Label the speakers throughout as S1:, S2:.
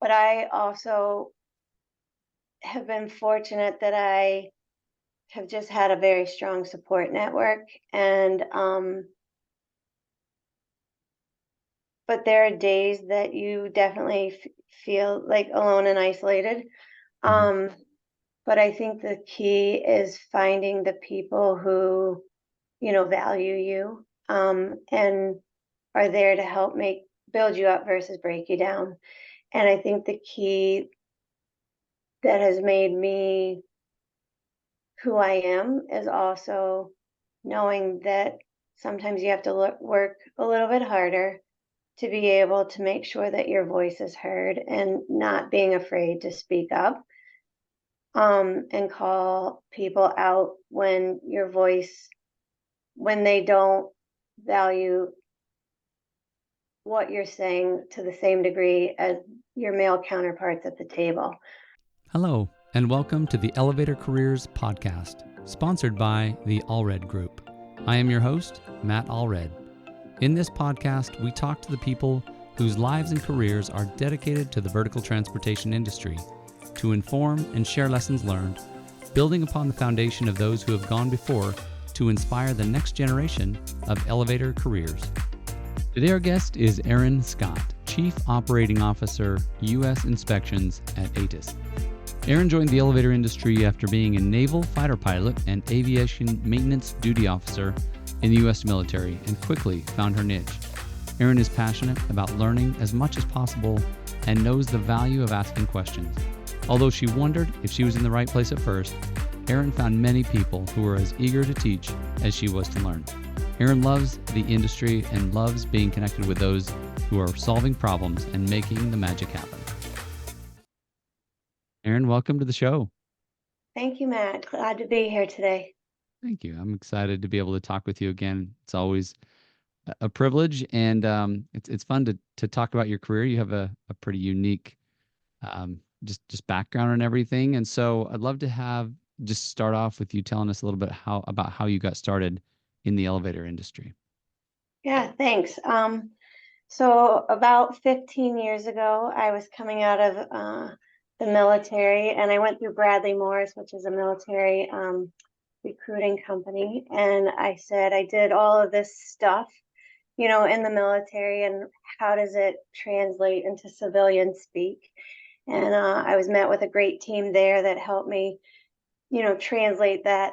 S1: but I also have been fortunate that I have just had a very strong support network. And, but there are days that you definitely feel like alone and isolated.
S2: Mhm.
S1: Um, but I think the key is finding the people who, value you, and are there to help build you up versus break you down. And I think the key that has made me who I am is also knowing that sometimes you have to work a little bit harder to be able to make sure that your voice is heard and not being afraid to speak up, and call people out when they don't value what you're saying to the same degree as your male counterparts at the table.
S2: Hello, and welcome to the Elevator Careers Podcast, sponsored by the Allred Group. I am your host, Matt Allred. In this podcast, we talk to the people whose lives and careers are dedicated to the vertical transportation industry to inform and share lessons learned, building upon the foundation of those who have gone before to inspire the next generation of elevator careers. Today our guest is Erin Scott, Chief Operating Officer, U.S. Inspections at ATIS. Erin joined the elevator industry after being a naval fighter pilot and aviation maintenance duty officer in the U.S. military and quickly found her niche. Erin is passionate about learning as much as possible and knows the value of asking questions. Although she wondered if she was in the right place at first, Erin found many people who were as eager to teach as she was to learn. Erin loves the industry and loves being connected with those who are solving problems and making the magic happen. Erin, welcome to the show.
S1: Thank you, Matt. Glad to be here today.
S2: Thank you. I'm excited to be able to talk with you again. It's always a privilege, and it's fun to talk about your career. You have a pretty unique just background and everything, and so I'd love to just start off with you telling us a little bit about how you got started in the elevator industry.
S1: Yeah, thanks. So about 15 years ago, I was coming out of the military, and I went through Bradley Morris, which is a military recruiting company. And I said, I did all of this stuff, in the military, and how does it translate into civilian speak? And I was met with a great team there that helped me, translate that,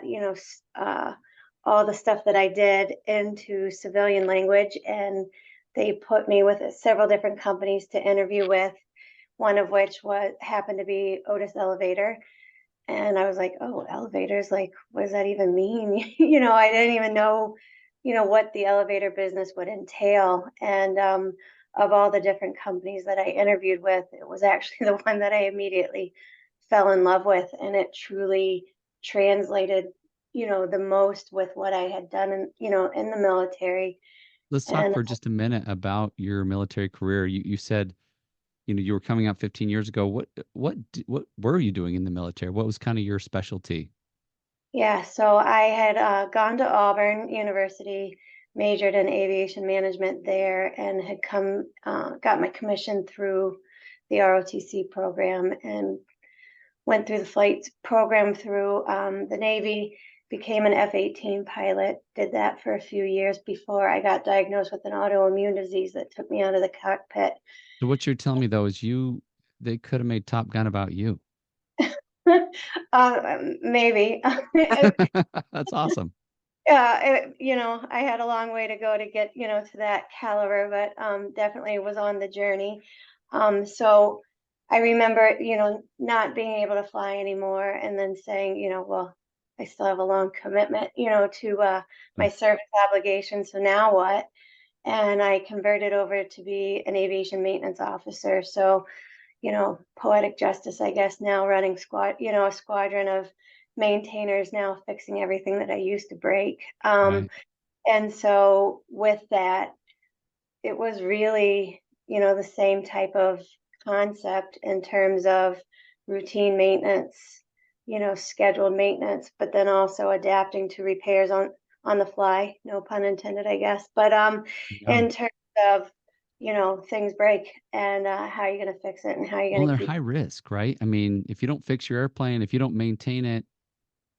S1: all the stuff that I did into civilian language. And they put me with several different companies to interview with, one of which happened to be Otis Elevator. And I was like, oh, elevators, like, what does that even mean? I didn't even know, what the elevator business would entail. And of all the different companies that I interviewed with, it was actually the one that I immediately fell in love with. And it truly translated, the most with what I had done in the military.
S2: Let's talk
S1: And
S2: for just a minute about your military career. You said, you were coming out 15 years ago. What were you doing in the military? What was kind of your specialty?
S1: yeah, so I had gone to Auburn University, majored in aviation management there, and had got my commission through the ROTC program, and went through the flight program through the Navy, became an F-18 pilot, did that for a few years before I got diagnosed with an autoimmune disease that took me out of the cockpit.
S2: So what you're telling me though is they could have made Top Gun about you.
S1: Maybe.
S2: That's awesome.
S1: I had a long way to go to get, to that caliber, but definitely was on the journey. So I remember, not being able to fly anymore, and then saying, well, I still have a long commitment, to my service obligation. So now what? And I converted over to be an aviation maintenance officer. So, poetic justice, I guess, now running a squadron of maintainers, now fixing everything that I used to break.
S2: Right.
S1: And so with that, it was really, the same type of concept in terms of routine maintenance, scheduled maintenance, but then also adapting to repairs on the fly, no pun intended, I guess. But
S2: No.
S1: in terms of things break, and how are you going to fix it, and how are you
S2: Well,
S1: going to
S2: they're
S1: keep.
S2: high risk, right? I mean, if you don't fix your airplane, if you don't maintain it,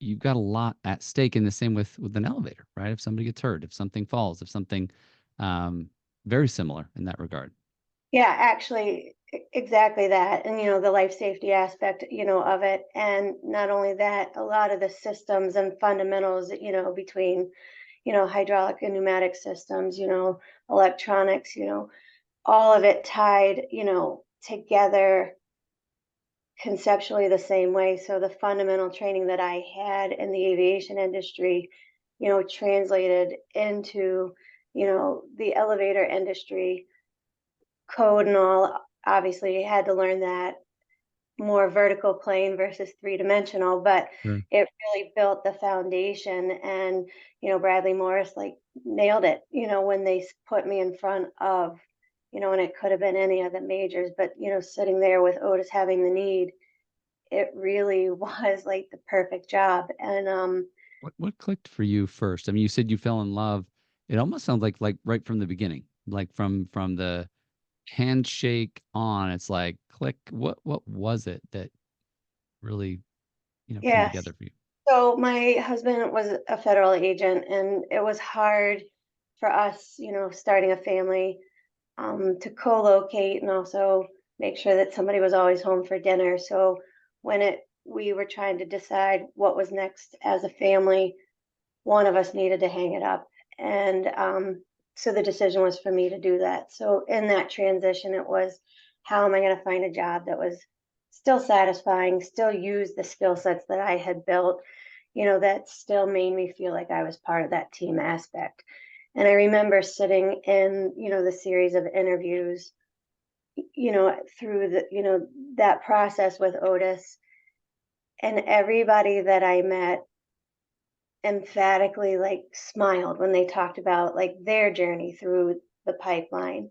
S2: you've got a lot at stake. In the same with an elevator, right? If somebody gets hurt, if something falls, if something um, very similar in that regard.
S1: Yeah, actually, exactly that. And, the life safety aspect, of it. And not only that, a lot of the systems and fundamentals, between, hydraulic and pneumatic systems, electronics, all of it tied, together conceptually the same way. So the fundamental training that I had in the aviation industry, translated into, the elevator industry code and all. Obviously, you had to learn that more vertical plane versus three-dimensional, but
S2: Sure.
S1: it really built the foundation. And, Bradley Morris like nailed it, when they put me in front of, and it could have been any of the majors, but, sitting there with Otis having the need, it really was like the perfect job. And
S2: What clicked for you first? I mean, you said you fell in love. It almost sounds like right from the beginning, like from the handshake on. It's like click. What was it that really came
S1: yes.
S2: together for you?
S1: So my husband was a federal agent, and it was hard for us, starting a family, to co-locate and also make sure that somebody was always home for dinner. So when we were trying to decide what was next as a family, one of us needed to hang it up. And so the decision was for me to do that. So in that transition, it was, how am I going to find a job that was still satisfying, still use the skill sets that I had built, that still made me feel like I was part of that team aspect. And I remember sitting in, the series of interviews, through that process with Otis, and everybody that I met emphatically like smiled when they talked about like their journey through the pipeline.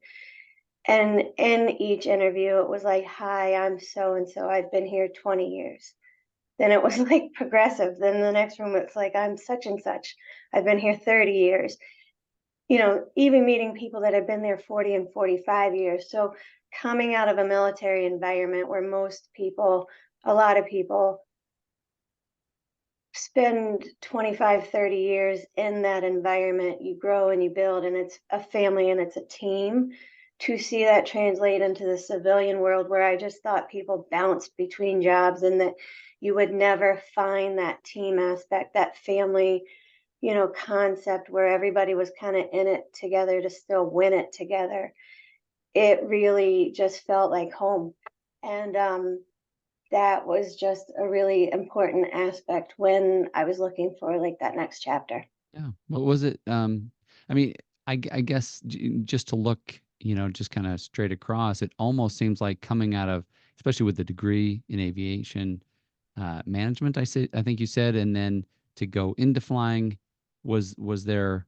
S1: And in each interview, it was like, hi, I'm so and so. I've been here 20 years. Then it was like progressive. Then the next room, it's like, I'm such and such. I've been here 30 years. Even meeting people that have been there 40 and 45 years. So coming out of a military environment where a lot of people spend 25, 30 years in that environment, you grow and you build, and it's a family and it's a team. To see that translate into the civilian world, where I just thought people bounced between jobs and that you would never find that team aspect, that family, concept where everybody was kind of in it together to still win it together. It really just felt like home. And that was just a really important aspect when I was looking for like that next chapter.
S2: Yeah. What was it? I mean, I guess just to look, just kind of straight across, it almost seems like coming out of, especially with the degree in aviation management, I think you said, and then to go into flying, was there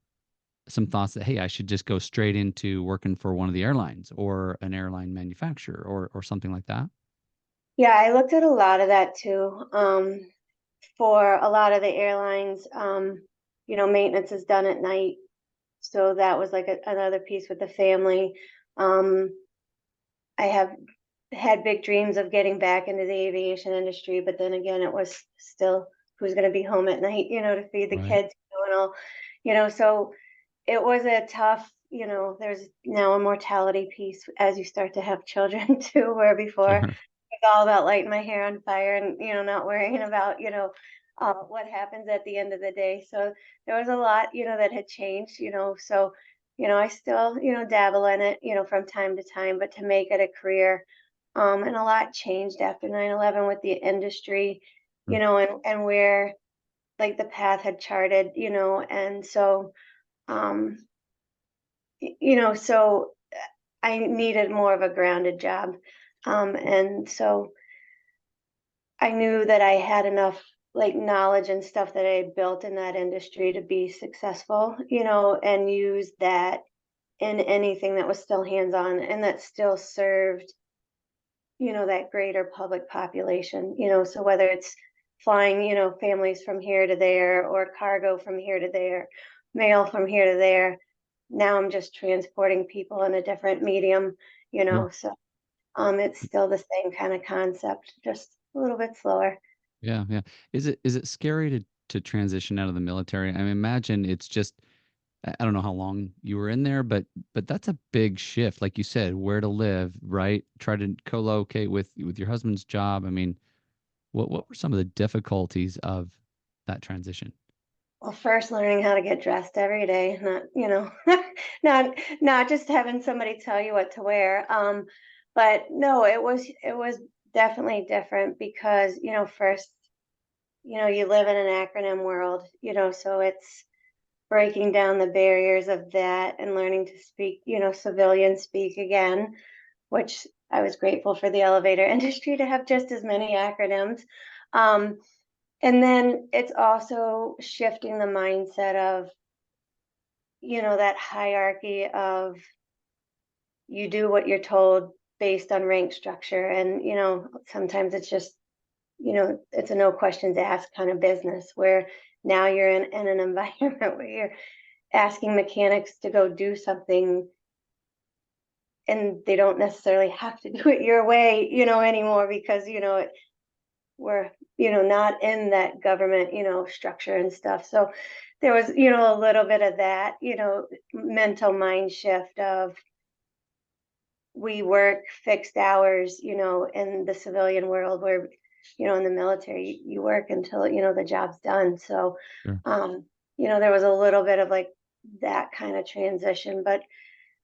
S2: some thoughts that, hey, I should just go straight into working for one of the airlines or an airline manufacturer or something like that?
S1: Yeah, I looked at a lot of that too. For a lot of the airlines, maintenance is done at night. So that was like another piece with the family. Um, I have had big dreams of getting back into the aviation industry, but then again, it was still who's going to be home at night, to feed the
S2: Right.
S1: kids, and all, so it was a tough, there's now a mortality piece as you start to have children too, where before
S2: Sure.
S1: it's all about lighting my hair on fire and, not worrying about, what happens at the end of the day. So there was a lot, that had changed, so, I still, dabble in it, from time to time, but to make it a career, and a lot changed after 9/11 with the industry,
S2: Sure.
S1: and where like the path had charted, and so, um, so I needed more of a grounded job. And so I knew that I had enough like knowledge and stuff that I built in that industry to be successful, and use that in anything that was still hands-on and that still served, that greater public population, so whether it's flying, families from here to there, or cargo from here to there, mail from here to there, now I'm just transporting people in a different medium,
S2: Sure.
S1: so it's still the same kind of concept, just a little bit slower.
S2: Yeah, yeah. Is it scary to transition out of the military? I mean, imagine it's just I don't know how long you were in there, but that's a big shift. Like you said, where to live, right? Try to co-locate with your husband's job. I mean, what were some of the difficulties of that transition?
S1: Well, first learning how to get dressed every day, not, not just having somebody tell you what to wear. But no, it was definitely different because, first, you live in an acronym world, so it's breaking down the barriers of that and learning to speak, civilian speak again, which I was grateful for the elevator industry to have just as many acronyms. Um, and then it's also shifting the mindset of, that hierarchy of you do what you're told based on rank structure. And, sometimes it's just, it's a no questions asked kind of business where now you're in an environment where you're asking mechanics to go do something and they don't necessarily have to do it your way, anymore because, we're, not in that government, structure and stuff. So there was, a little bit of that, mental mind shift of we work fixed hours, in the civilian world where, in the military, you work until, the job's done. So,
S2: Sure.
S1: there was a little bit of like that kind of transition, but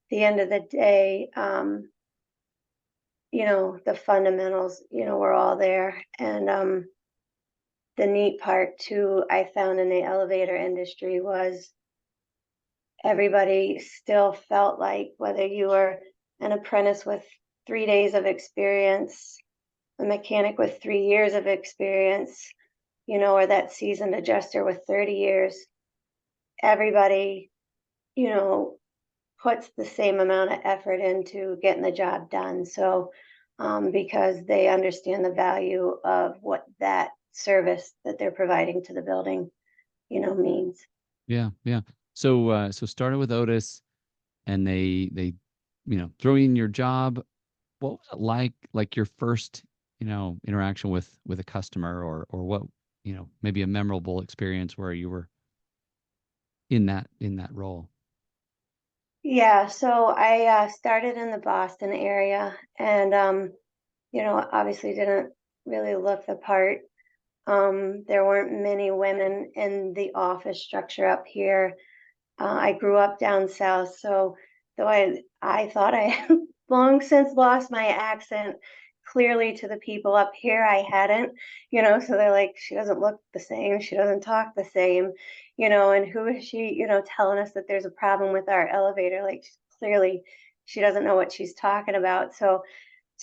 S1: the end of the day, the fundamentals, were all there. And the neat part too, I found in the elevator industry was everybody still felt like whether you were an apprentice with 3 days of experience, a mechanic with 3 years of experience, or that seasoned adjuster with 30 years, everybody, you know, puts the same amount of effort into getting the job done. So, because they understand the value of what that service that they're providing to the building, means.
S2: Yeah, yeah. So started with Otis, and they throw you in your job. What was it like your first interaction with a customer, or what maybe a memorable experience where you were in that role?
S1: Yeah, so I started in the Boston area and, obviously didn't really look the part. There weren't many women in the office structure up here. I grew up down south, so though I thought I had long since lost my accent, clearly to the people up here I hadn't, so they're like, she doesn't look the same, she doesn't talk the same, and who is she, telling us that there's a problem with our elevator? Like clearly she doesn't know what she's talking about. So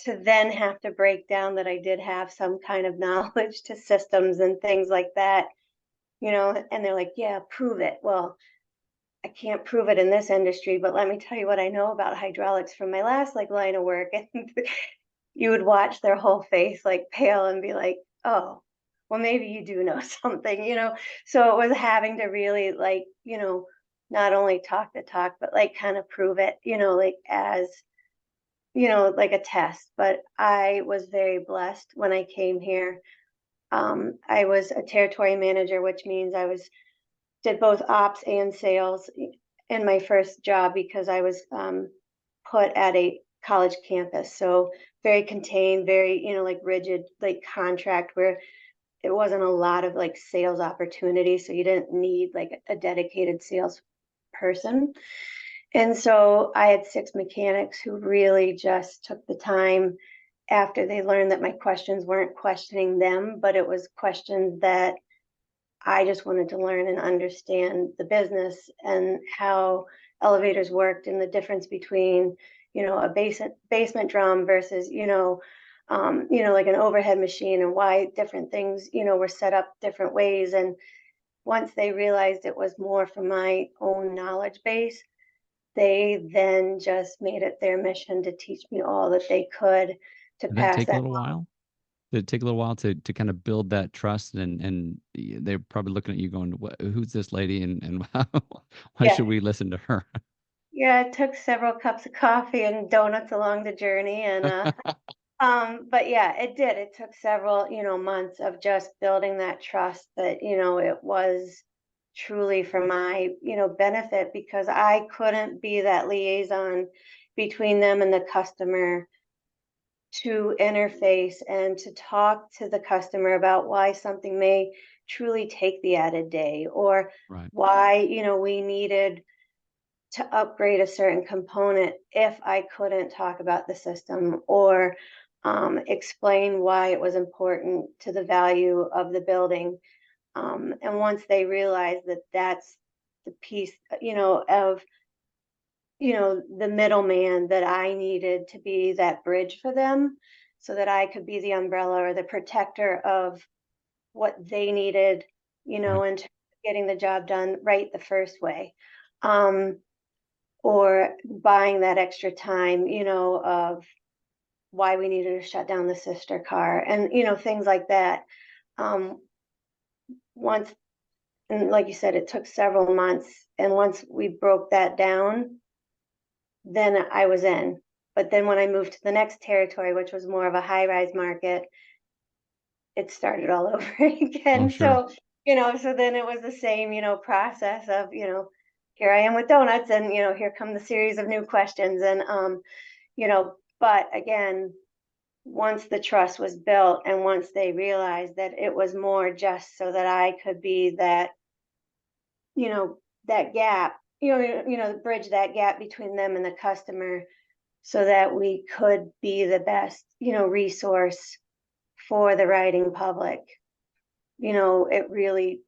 S1: to then have to break down that I did have some kind of knowledge to systems and things like that, and they're like, yeah, prove it. Well, I can't prove it in this industry, but let me tell you what I know about hydraulics from my last like line of work. And you would watch their whole face like pale and be like, oh, well, maybe you do know something. So it was having to really like, not only talk the talk, but like kind of prove it, like as, like a test. But I was very blessed when I came here. I was a territory manager, which means I was did both ops and sales in my first job because I was put at a college campus. So very contained, very, like rigid, like contract where it wasn't a lot of like sales opportunities. So you didn't need like a dedicated sales person. And so I had six mechanics who really just took the time after they learned that my questions weren't questioning them, but it was questions that I just wanted to learn and understand the business and how elevators worked and the difference between, a basement drum versus, like an overhead machine and why different things, were set up different ways. And once they realized it was more from my own knowledge base, they then just made it their mission to teach me all that they could to
S2: Did that
S1: pass
S2: take a
S1: that.
S2: little while? Did it take a little while to kind of build that trust, and they're probably looking at you going, "Who's this lady, and why
S1: Yeah.
S2: should we listen to her?"
S1: Yeah, it took several cups of coffee and donuts along the journey, and but yeah, it did. It took several, months of just building that trust that, it was truly for my, benefit, because I couldn't be that liaison between them and the customer to interface and to talk to the customer about why something may truly take the added day, or
S2: Right.
S1: why, we needed to upgrade a certain component if I couldn't talk about the system, or explain why it was important to the value of the building. And once they realize that that's the piece, of, the middleman, that I needed to be that bridge for them, so that I could be the umbrella or the protector of what they needed,
S2: Right.
S1: in terms of getting the job done right the first way. Um, or buying that extra time, of why we needed to shut down the sister car, and, things like that. Um, once, and like you said, it took several months. And once we broke that down, then I was in. But then when I moved to the next territory, which was more of a high rise market, it started all over
S2: Oh,
S1: again.
S2: sure.
S1: So, so then it was the same, process of, here I am with donuts, and, here come the series of new questions. And, but again, once the trust was built, and once they realized that it was more just so that I could be that, that gap, bridge that gap between them and the customer, so that we could be the best, resource for the riding public. It really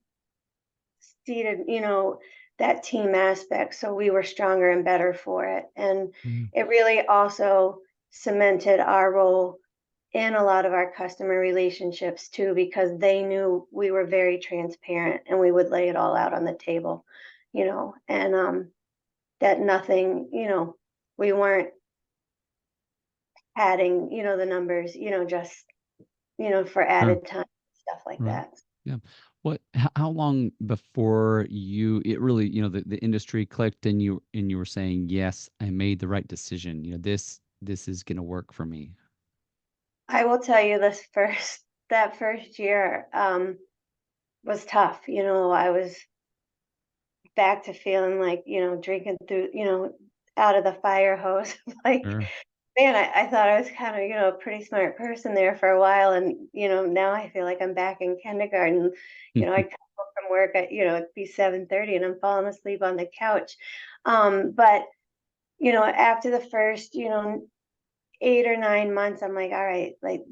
S1: seated, that team aspect. So we were stronger and better for it. And
S2: Mhm.
S1: it really also cemented our role in a lot of our customer relationships too, because they knew we were very transparent and we would lay it all out on the table, and that nothing, we weren't adding, the numbers, just, for
S2: Sure.
S1: added time, stuff like
S2: Right.
S1: that.
S2: Yeah. How long before it really, the industry clicked and you were saying, yes, I made the right decision. This is going to work for me.
S1: I will tell you, that first year was tough. I was back to feeling like, drinking through, out of the fire hose. Like,
S2: Sure.
S1: man, I thought I was kind of, a pretty smart person there for a while. And, now I feel like I'm back in kindergarten. I come home from work at, it'd be 7:30 and I'm falling asleep on the couch. But, after the first, 8 or 9 months, I'm like, all right, like,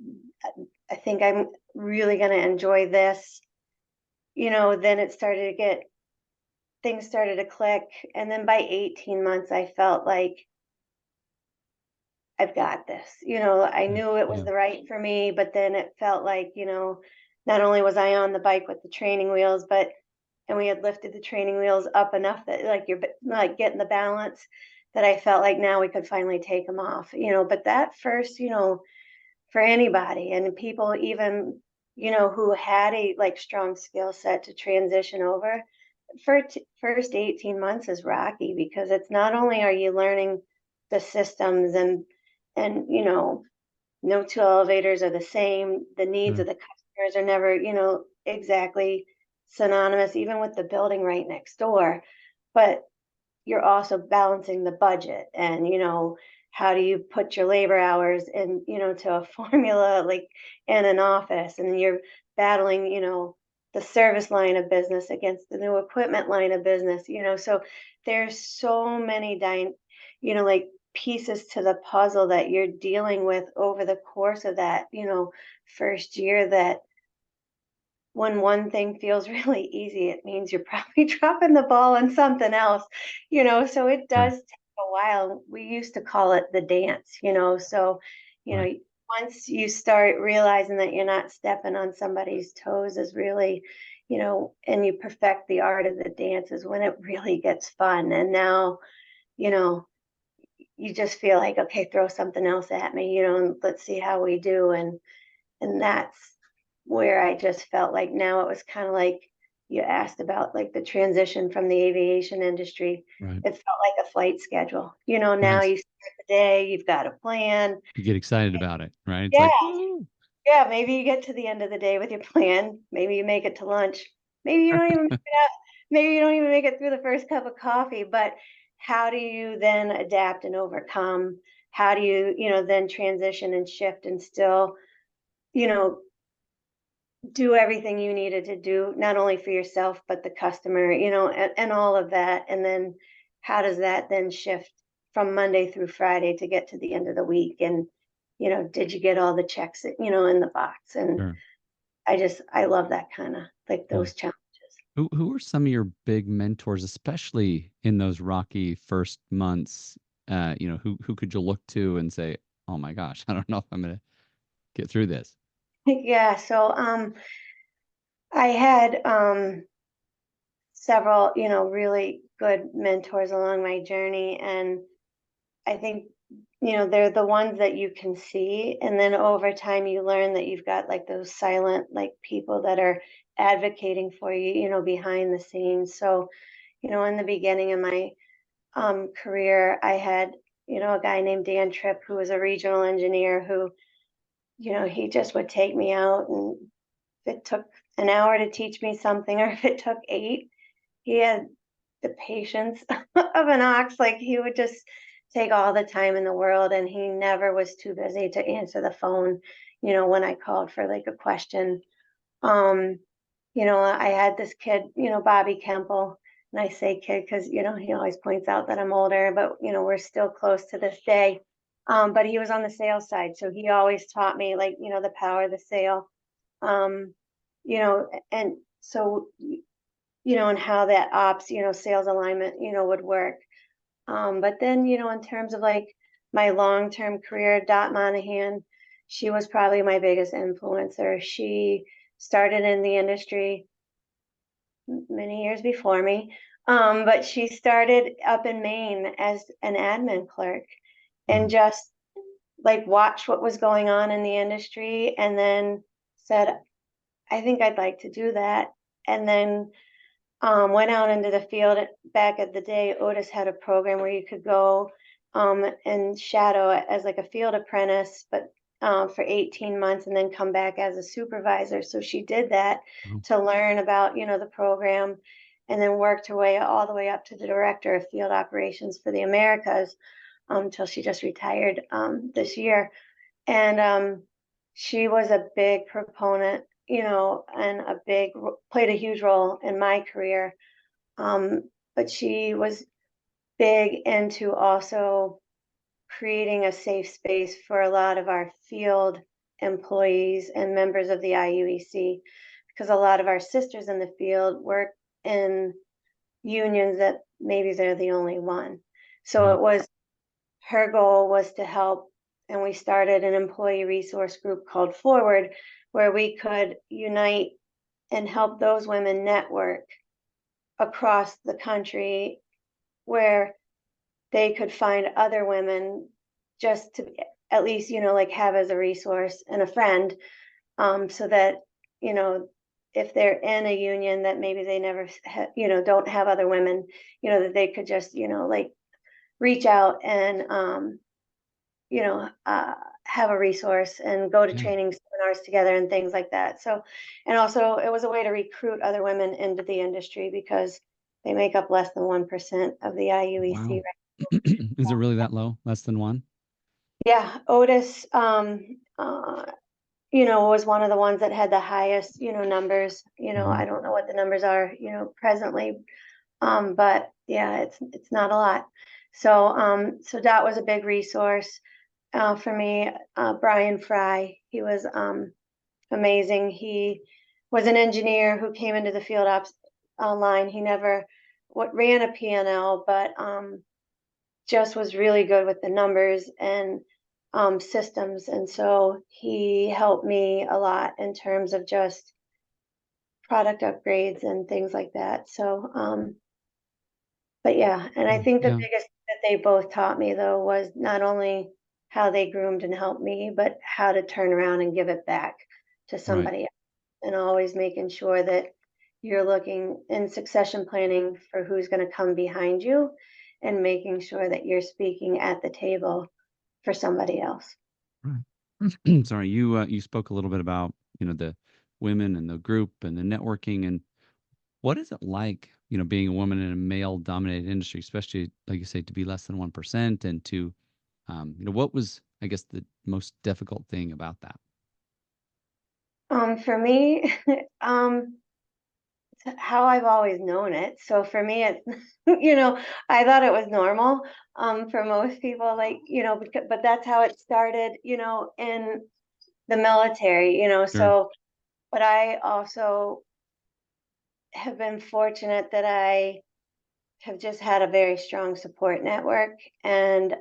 S1: I think I'm really going to enjoy this. Then things started to click. And then by 18 months, I felt like I've got this. I
S2: Yeah.
S1: knew it was
S2: Yeah.
S1: the right for me, but then it felt like, not only was I on the bike with the training wheels, and we had lifted the training wheels up enough that, like, you're like getting the balance, that I felt like now we could finally take them off. But that first, for anybody, and people even, who had a like strong skill set to transition over, first 18 months is rocky, because it's not only are you learning the systems, and no two elevators are the same, the needs
S2: Sure.
S1: of the customers are never, exactly synonymous, even with the building right next door. But you're also balancing the budget, and how do you put your labor hours in, to a formula, like in an office, and you're battling, the service line of business against the new equipment line of business, so there's so many like pieces to the puzzle that you're dealing with over the course of that, first year, that when one thing feels really easy, it means you're probably dropping the ball on something else, so it
S2: Sure.
S1: does take a while. We used to call it the dance, so,
S2: Right.
S1: once you start realizing that you're not stepping on somebody's toes, is really, and you perfect the art of the dance, is when it really gets fun. And now, you know, you just feel like, okay, throw something else at me, and let's see how we do. And that's where I just felt like now it was kind of like you asked about like the transition from the aviation industry.
S2: Right.
S1: It felt like a flight schedule. Now
S2: Nice.
S1: you start the day, you've got a plan.
S2: You get excited about it, right? It's
S1: Yeah,
S2: like, woo.
S1: yeah, maybe you get to the end of the day with your plan. Maybe you make it to lunch. Maybe you don't even make it out. Maybe you don't even make it through the first cup of coffee, but how do you then adapt and overcome? How do you, then transition and shift and still, you know, do everything you needed to do, not only for yourself, but the customer, and all of that. And then how does that then shift from Monday through Friday to get to the end of the week? And, did you get all the checks, in the box? And
S2: Sure.
S1: I love that kind of like
S2: Yeah.
S1: those challenges.
S2: Who are some of your big mentors, especially in those rocky first months? Who could you look to and say, "Oh my gosh, I don't know if I'm gonna get through this."
S1: Yeah. So, I had, several, really good mentors along my journey. And I think, they're the ones that you can see. And then over time, you learn that you've got like those silent, like people that are advocating for you, behind the scenes. So, in the beginning of my career, I had, a guy named Dan Tripp, who was a regional engineer who, he just would take me out. And if it took an hour to teach me something, or if it took 8, he had the patience of an ox. Like he would just take all the time in the world, and he never was too busy to answer the phone, when I called for like a question. Um, I had this kid, Bobby Kemple, and I say kid because, he always points out that I'm older, but, we're still close to this day. But he was on the sales side. So he always taught me like, the power of the sale. Um, and so, and how that ops, sales alignment, would work. But then, in terms of like my long-term career, Dot Monahan, she was probably my biggest influencer. She started in the industry many years before me. But she started up in Maine as an admin clerk and
S2: Wow.
S1: just like watched what was going on in the industry and then said, I think I'd like to do that. And then went out into the field. Back at the day, Otis had a program where you could go and shadow as like a field apprentice, but for 18 months and then come back as a supervisor. So she did that
S2: Wow.
S1: to learn about, the program, and then worked her way all the way up to the director of field operations for the Americas until she just retired this year. And she was a big proponent, and played a huge role in my career. But she was big into also creating a safe space for a lot of our field employees and members of the IUEC, because a lot of our sisters in the field work in unions that maybe they're the only one. So
S2: Right.
S1: it was her goal was to help, and we started an employee resource group called Forward, where we could unite and help those women network across the country, where they could find other women just to at least, like have as a resource and a friend, so that, you know, if they're in a union that maybe they never, don't have other women, that they could just, like reach out and, have a resource and go to
S2: Yeah.
S1: training seminars together and things like that. So, and also it was a way to recruit other women into the industry because they make up less than 1% of the IUEC.
S2: Wow.
S1: Right?
S2: Is it really that low? Less than one?
S1: Yeah, Otis, was one of the ones that had the highest, numbers.
S2: Hmm.
S1: I don't know what the numbers are, presently, but yeah, it's not a lot. So, so that was a big resource for me. Brian Fry, he was amazing. He was an engineer who came into the field ops line. He never ran a P&L, but just was really good with the numbers and systems. And so he helped me a lot in terms of just product upgrades and things like that. So, but yeah, and I
S2: Cool.
S1: think the
S2: Yeah.
S1: biggest that they both taught me though was not only how they groomed and helped me, but how to turn around and give it back to
S2: Right.
S1: somebody else, and always making sure that, you're looking in succession planning for who's going to come behind you and making sure that you're speaking at the table for somebody else.
S2: Right. Sorry, you spoke a little bit about, the women and the group and the networking, and what is it like, being a woman in a male dominated industry, especially like you say, to be less than 1% and to, what was, I guess, the most difficult thing about that?
S1: For me, how I've always known it. So for me, it, I thought it was normal. For most people, like, but that's how it started, in the military,
S2: Sure.
S1: so, but I also have been fortunate that I have just had a very strong support network. And,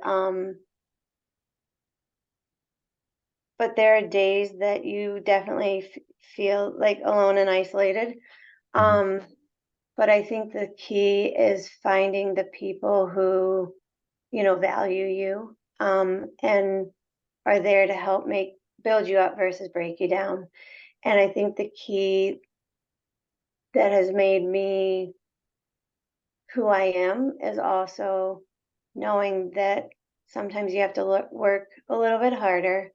S1: but there are days that you definitely feel like alone and isolated.
S2: Mhm.
S1: Um, but I think the key is finding the people who, value you, and are there to help build you up versus break you down. And I think the key that has made me who I am is also knowing that sometimes you have to work a little bit harder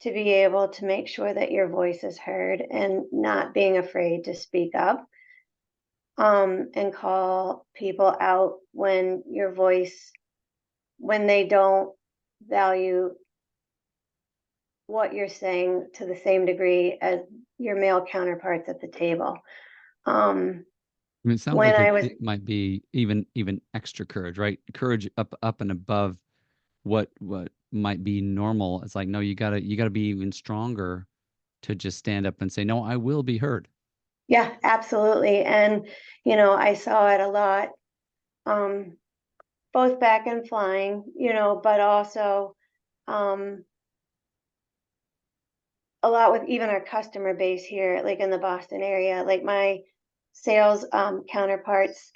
S1: to be able to make sure that your voice is heard and not being afraid to speak up, and call people out when when they don't value what you're saying to the same degree as your male counterparts at the table. Um,
S2: I mean, it sounds
S1: when
S2: like
S1: I
S2: it,
S1: was,
S2: it might be even extra courage, right? Courage up and above what might be normal. It's like, no, you gotta be even stronger to just stand up and say, no, I will be heard.
S1: yeah, absolutely. And, I saw it a lot, um, both back and flying, but also, um, a lot with even our customer base here, like in the Boston area. Like my sales counterparts,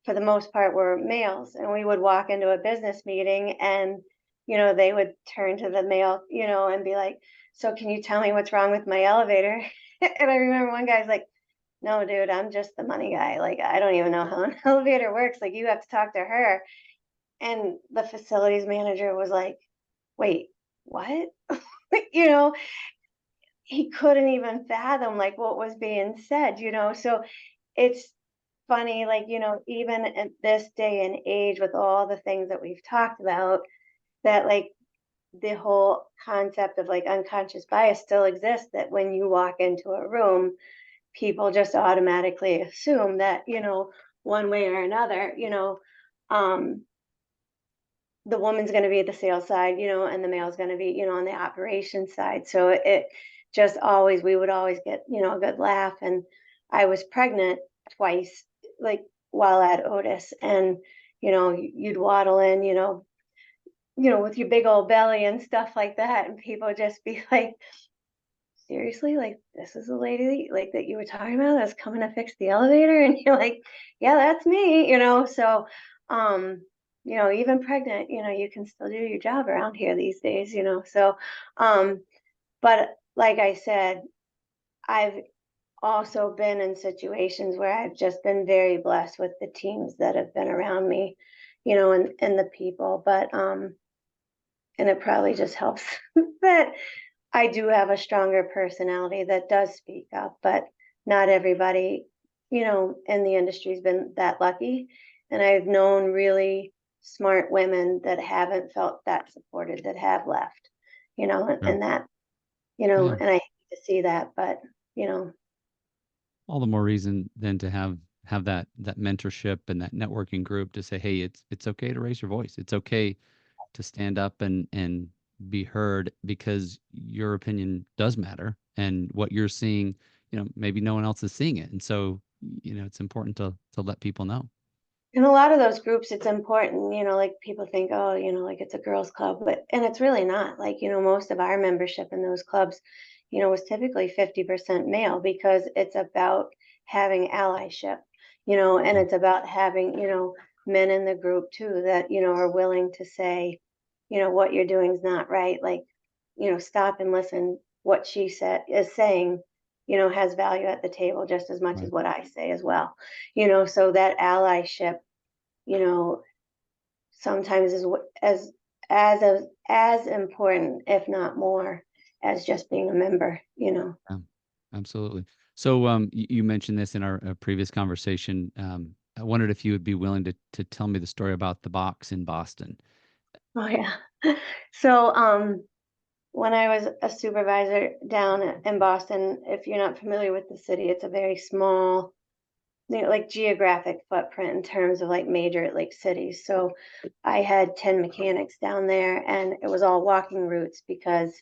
S1: for the most part, were males, and we would walk into a business meeting, and they would turn to the male, and be like, "So, can you tell me what's wrong with my elevator?" And I remember one guy's like, "No, dude, I'm just the money guy. Like, I don't even know how an elevator works. Like, you have to talk to her." And the facilities manager was like, "Wait, what?" you know, he couldn't even fathom like what was being said, so it's funny, like, even at this day and age with all the things that we've talked about, that like the whole concept of like unconscious bias still exists, that when you walk into a room, people just automatically assume that, one way or another, um the woman's going to be at the sales side, and the male's going to be, on the operations side. So it just always, we would always get, a good laugh. And I was pregnant twice, like while at Otis, and, you'd waddle in, with your big old belly and stuff like that. And people just be like, seriously, like, this is the lady like that you were talking about that's coming to fix the elevator? And you're like, yeah, that's me, so, um even pregnant, you can still do your job around here these days, so, um but like I said, I've also been in situations where I've just been very blessed with the teams that have been around me, and the people. But and it probably just helps that I do have a stronger personality that does speak up, but not everybody, in the industry's been that lucky. And I've known really smart women that haven't felt that supported, that have left,
S2: Sure.
S1: and that,
S2: Yeah.
S1: and I hate to see that, but, you know,
S2: All the more reason then to have that mentorship and that networking group to say, hey, it's okay to raise your voice. It's okay to stand up and be heard because your opinion does matter and what you're seeing, maybe no one else is seeing it. And so, it's important to let people know.
S1: in a lot of those groups, it's important, like people think, oh, like it's a girls' club, and it's really not. Like, most of our membership in those clubs, was typically 50% male, because it's about having allyship, and
S2: Mm.
S1: it's about having, men in the group too that, are willing to say, what you're doing is not right. Like, stop and listen. What she said is saying has value at the table just as much as
S2: Right.
S1: what I say as well. So that allyship, you know, sometimes is as important, if not more, as just being a member.
S2: Absolutely. So you mentioned this in our previous conversation. I wondered if you would be willing to tell me the story about the box in Boston.
S1: Oh yeah. So when I was a supervisor down in Boston, if you're not familiar with the city, it's a very small, like geographic footprint in terms of like major like cities. So I had 10 mechanics down there, and it was all walking routes because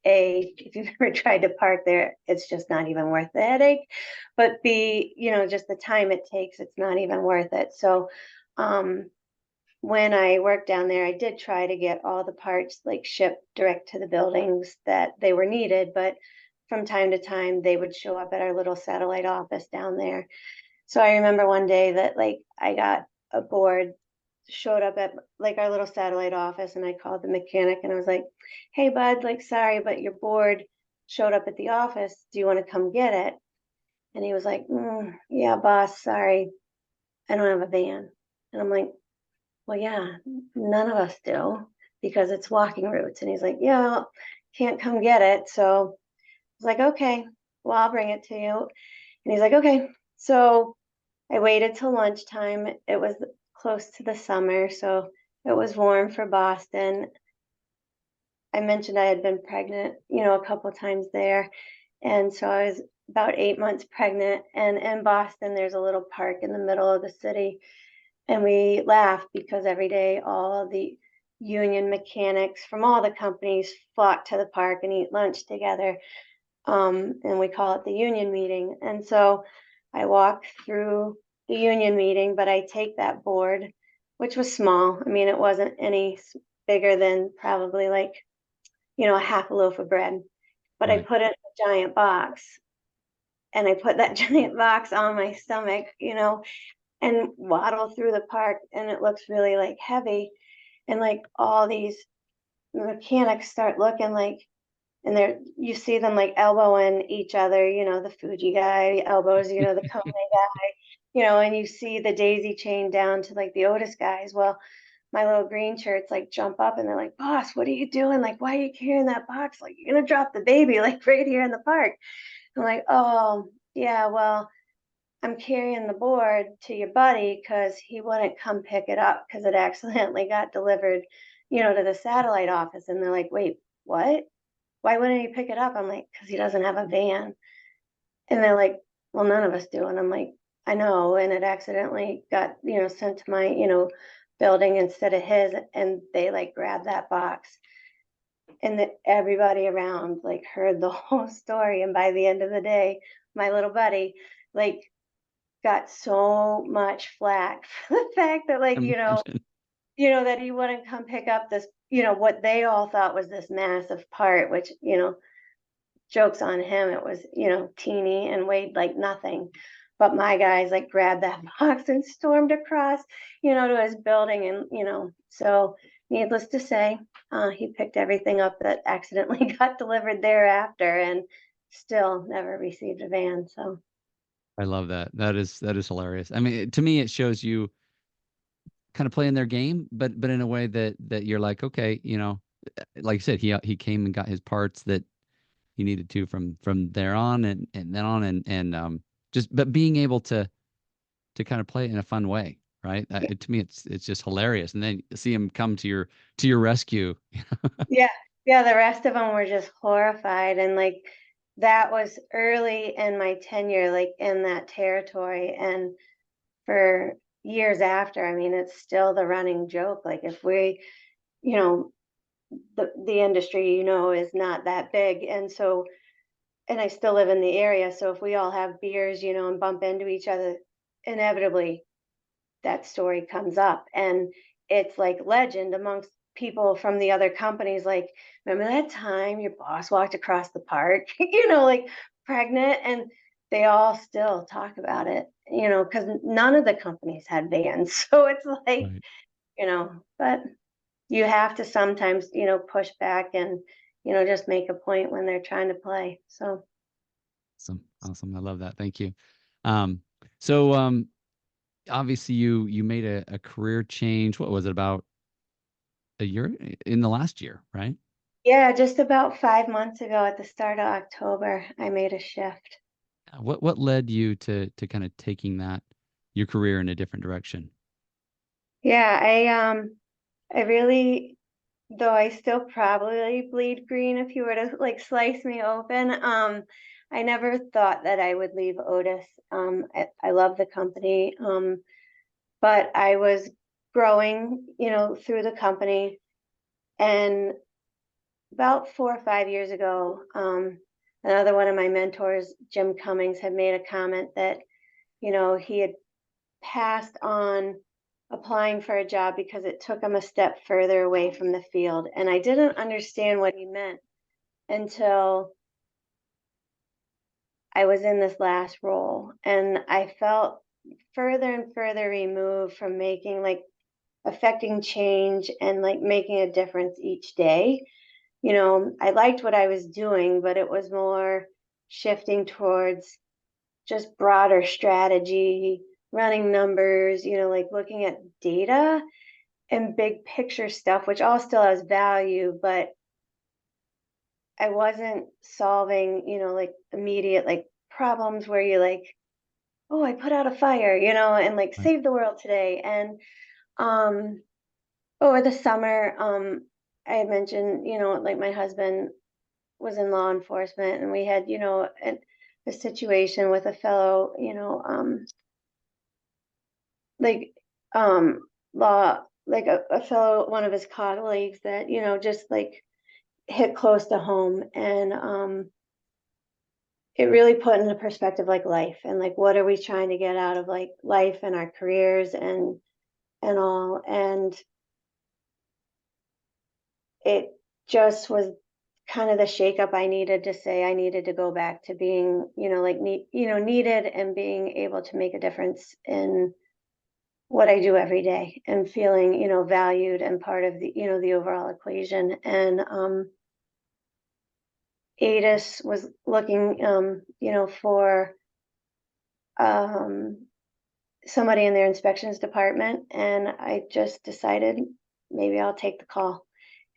S1: if you've ever tried to park there, it's just not even worth the headache. But B, just the time it takes, it's not even worth it. So um when I worked down there, I did try to get all the parts like shipped direct to the buildings that they were needed, but from time to time they would show up at our little satellite office down there. So I remember one day that like I got a board showed up at like our little satellite office, and I called the mechanic and I was like, "Hey bud, like sorry, but your board showed up at the office. Do you want to come get it?" And he was like, "Yeah, boss, sorry. I don't have a van." And I'm like, "Well, yeah, none of us do because it's walking routes." And he's like, "Yeah, can't come get it." So I was like, "Okay, well, I'll bring it to you." And he's like, "Okay." So I waited till lunchtime. It was close to the summer, so it was warm for Boston. I mentioned I had been pregnant, a couple times there. And so I was about 8 months pregnant. And in Boston, there's a little park in the middle of the city. And we laughed because every day all of the union mechanics from all the companies flock to the park and eat lunch together. And we call it the union meeting. And so I walk through the union meeting, but I take that board, which was small. I mean, it wasn't any bigger than probably like, a half a loaf of bread, but I
S2: Right.
S1: put it in a giant box, and I put that giant box on my stomach, and waddle through the park, and it looks really like heavy. And like all these mechanics start looking like, and you see them like elbowing each other, the Fuji guy elbows, the Kone guy, and you see the daisy chain down to like the Otis guys. Well, my little green shirts like jump up and they're like, "Boss, what are you doing? Like, why are you carrying that box? Like, you're gonna drop the baby like right here in the park." I'm like, "Oh, yeah, well, I'm carrying the board to your buddy because he wouldn't come pick it up because it accidentally got delivered, to the satellite office." And they're like, "Wait, what? Why wouldn't he pick it up?" I'm like, "Because he doesn't have a van." And they're like, "Well, none of us do." And I'm like, "I know." And it accidentally got, sent to my, building instead of his. And they like grabbed that box. And everybody around like heard the whole story. And by the end of the day, my little buddy like got so much flack for the fact that like,
S2: Imagine.
S1: that he wouldn't come pick up this, what they all thought was this massive part, which, jokes on him, it was, teeny and weighed like nothing. But my guys like grabbed that box and stormed across, to his building. And, so needless to say, he picked everything up that accidentally got delivered thereafter and still never received a van. So,
S2: I love that. That is hilarious. I mean, to me, it shows you kind of playing their game, but in a way that you're like, okay, like you said, he came and got his parts that he needed to from there on and then on and just but being able to kind of play it in a fun way, right? To me, it's just hilarious, and then see him come to your rescue.
S1: yeah. Yeah. The rest of them were just horrified. And like, that was early in my tenure, like in that territory. And for years after, I mean, it's still the running joke. Like, if we, you know, the industry, is not that big. And so, and I still live in the area. So if we all have beers, and bump into each other, inevitably that story comes up. And it's like legend amongst people from the other companies. Like, remember that time your boss walked across the park, like pregnant? And they all still talk about it, because none of the companies had vans. So it's like,
S2: Right.
S1: but you have to sometimes, push back and, just make a point when they're trying to play. So,
S2: Awesome. I love that. Thank you. Um, so obviously you made a career change. What was it, about a year, in the last year, right?
S1: Yeah, just about 5 months ago at the start of October, I made a shift.
S2: What led you to kind of taking that your career in a different direction?
S1: Yeah, I really, though I still probably bleed green if you were to like slice me open. I never thought that I would leave Otis. I love the company. But I was growing, through the company. And about 4 or 5 years ago, another one of my mentors, Jim Cummings, had made a comment that, he had passed on applying for a job because it took him a step further away from the field. And I didn't understand what he meant until I was in this last role. And I felt further and further removed from making like affecting change and like making a difference each day. I liked what I was doing, but it was more shifting towards just broader strategy, running numbers, like looking at data and big picture stuff, which all still has value, but I wasn't solving, like immediate like problems where you like, oh, I put out a fire, and like
S2: Right.
S1: save the world today. And um over the summer, I had mentioned, like my husband was in law enforcement, and we had, a situation with a fellow, like, law, like a fellow, one of his colleagues that, just like hit close to home. And it really put into perspective like life and like what are we trying to get out of like life and our careers and all. And it just was kind of the shakeup I needed to say I needed to go back to being, like needed and being able to make a difference in what I do every day and feeling, valued and part of the, the overall equation. And ATIS was looking, for um, somebody in their inspections department, and I just decided maybe I'll take the call.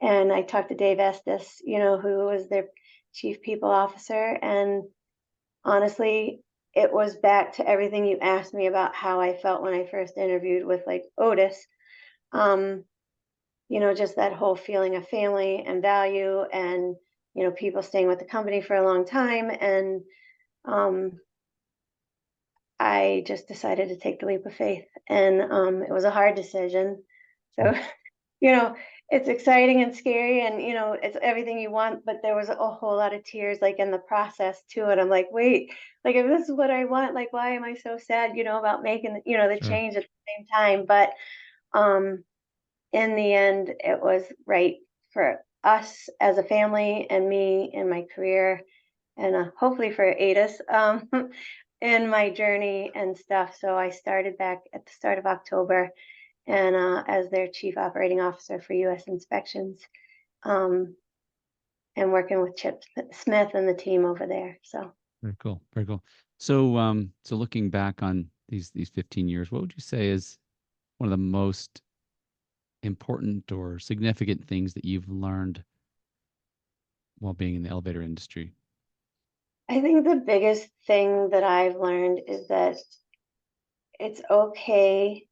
S1: And I talked to Dave Estes, who was their chief people officer. And honestly, it was back to everything you asked me about how I felt when I first interviewed with like Otis. Um, just that whole feeling of family and value and, people staying with the company for a long time. And um, I just decided to take the leap of faith. And it was a hard decision. So you know, it's exciting and scary and, it's everything you want, but there was a whole lot of tears like in the process too. And I'm like, wait, like if this is what I want, like why am I so sad, about making, the
S2: Sure.
S1: change at the same time? But um in the end it was right for us as a family and me in my career and hopefully for ATIS in my journey and stuff. So I started back at the start of October and as their chief operating officer for U.S. inspections, um, and working with Chip Smith and the team over there. So
S2: Very cool. Very cool. So looking back on these 15 years, what would you say is one of the most important or significant things that you've learned while being in the elevator industry?
S1: I think the biggest thing that I've learned is that it's okay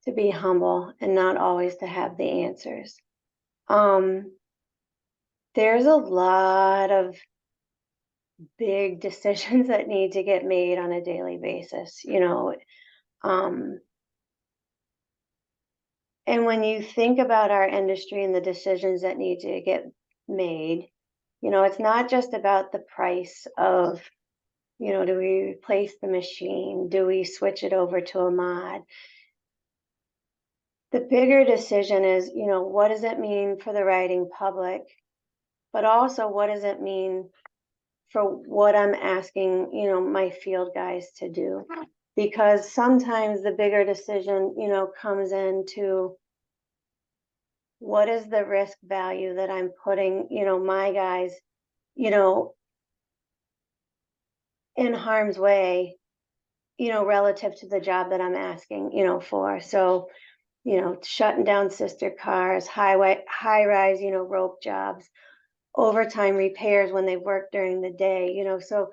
S1: to be humble and not always to have the answers. Um, there's a lot of big decisions that need to get made on a daily basis, um, and when you think about our industry and the decisions that need to get made, it's not just about the price of, do we replace the machine? Do we switch it over to a mod? The bigger decision is, what does it mean for the riding public? But also, what does it mean for what I'm asking, my field guys to do? Because sometimes the bigger decision, comes into what is the risk value that I'm putting, my guys, you know, in harm's way, relative to the job that I'm asking, for. So, shutting down sister cars, high rise, rope jobs, overtime repairs when they work during the day, so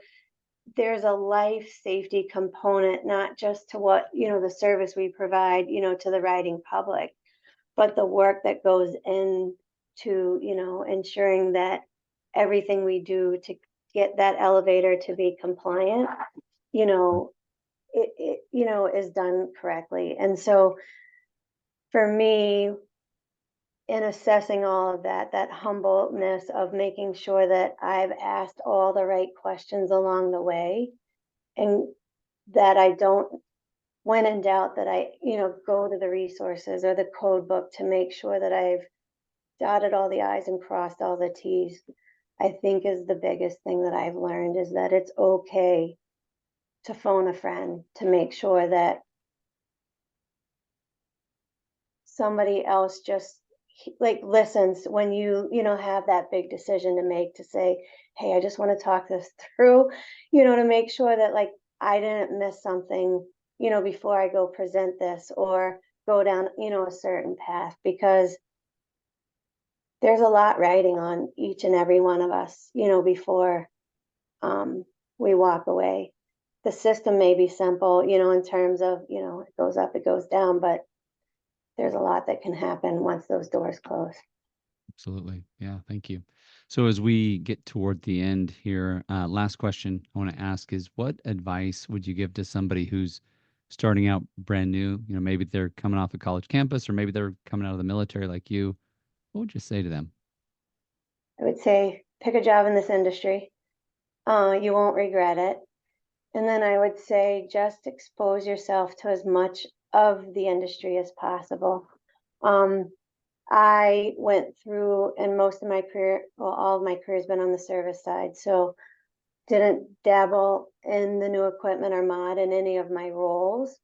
S1: there's a life safety component, not just to what, the service we provide, to the riding public, but the work that goes into, ensuring that everything we do to get that elevator to be compliant, is done correctly. And so for me, in assessing all of that humbleness of making sure that I've asked all the right questions along the way, and that I don't, when in doubt, that I, go to the resources or the code book to make sure that I've dotted all the I's and crossed all the T's, I think is the biggest thing that I've learned, is that it's okay to phone a friend to make sure that somebody else just like listens when you have that big decision to make, to say, hey, I just want to talk this through, to make sure that like I didn't miss something, before I go present this or go down, a certain path, because there's a lot riding on each and every one of us, before we walk away. The system may be simple, in terms of, it goes up, it goes down, but there's a lot that can happen once those doors close.
S2: Absolutely. Yeah. Thank you. So as we get toward the end here, last question I want to ask is, what advice would you give to somebody who's starting out brand new? Maybe they're coming off a college campus, or maybe they're coming out of the military like you. What would you say to them?
S1: I would say pick a job in this industry. You won't regret it. And then I would say just expose yourself to as much of the industry as possible. I went through, and most of my career, well, all of my career has been on the service side. So didn't dabble in the new equipment or mod in any of my roles.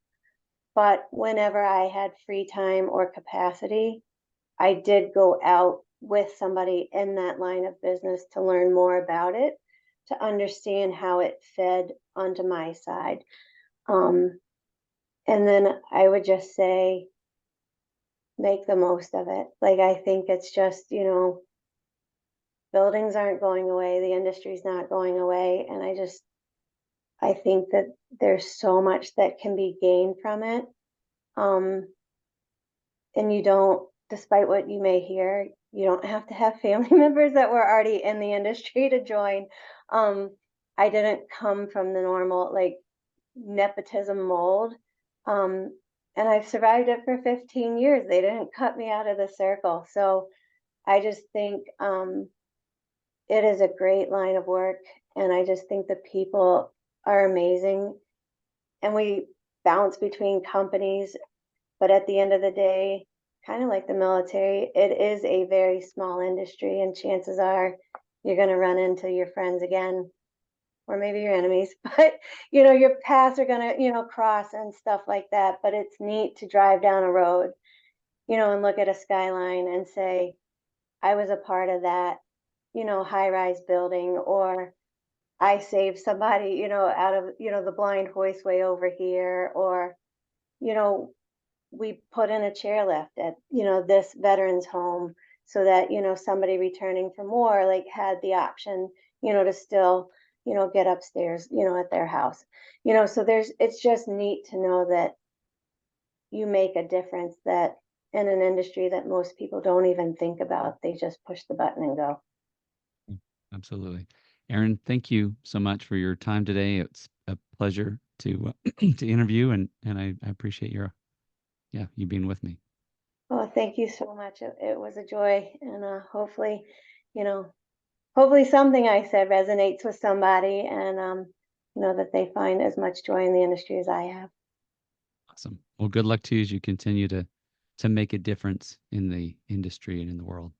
S1: But whenever I had free time or capacity, I did go out with somebody in that line of business to learn more about it, to understand how it fed onto my side. And then I would just say, make the most of it. Like, I think it's just, buildings aren't going away, the industry's not going away. And I think that there's so much that can be gained from it. And you don't, despite what you may hear, you don't have to have family members that were already in the industry to join. I didn't come from the normal like nepotism mold. And I've survived it for 15 years. They didn't cut me out of the circle. So I just think it is a great line of work. And I just think the people are amazing. And we bounce between companies. But at the end of the day, kind of like the military, it is a very small industry. And chances are you're going to run into your friends again, or maybe your enemies, but your paths are gonna, cross and stuff like that. But it's neat to drive down a road, and look at a skyline and say, I was a part of that, high-rise building, or I saved somebody, out of, the blind hoistway over here, or, we put in a chairlift at, this veterans home so that, somebody returning for more like had the option, to still get upstairs, at their house, so it's just neat to know that you make a difference, that in an industry that most people don't even think about, they just push the button and go.
S2: Absolutely. Erin, thank you so much for your time today. It's a pleasure to to interview, and I appreciate you being with me.
S1: Well, thank you so much. It was a joy, and hopefully, you know, hopefully something I said resonates with somebody, and that they find as much joy in the industry as I have.
S2: Awesome. Well, good luck to you as you continue to make a difference in the industry and in the world.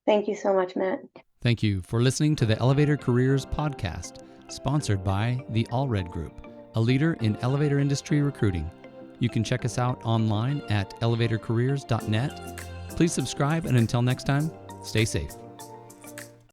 S1: Thank you so much, Matt.
S2: Thank you for listening to the Elevator Careers podcast, sponsored by the Allred Group, a leader in elevator industry recruiting. You can check us out online at elevatorcareers.net. Please subscribe, and until next time, stay safe.